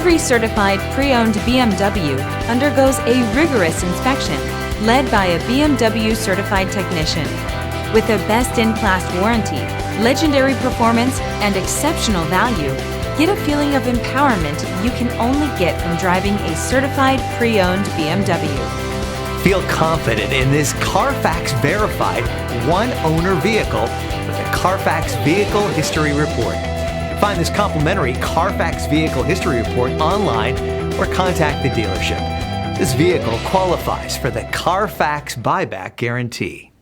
Every certified pre-owned BMW undergoes a rigorous inspection led by a BMW certified technician. With a best-in-class warranty, legendary performance, and exceptional value, get a feeling of empowerment you can only get from driving a certified pre-owned BMW. Feel confident in this CARFAX verified one-owner vehicle with a CARFAX Vehicle History Report. Find this complimentary CARFAX Vehicle History Report online or contact the dealership. This vehicle qualifies for the CARFAX buyback guarantee.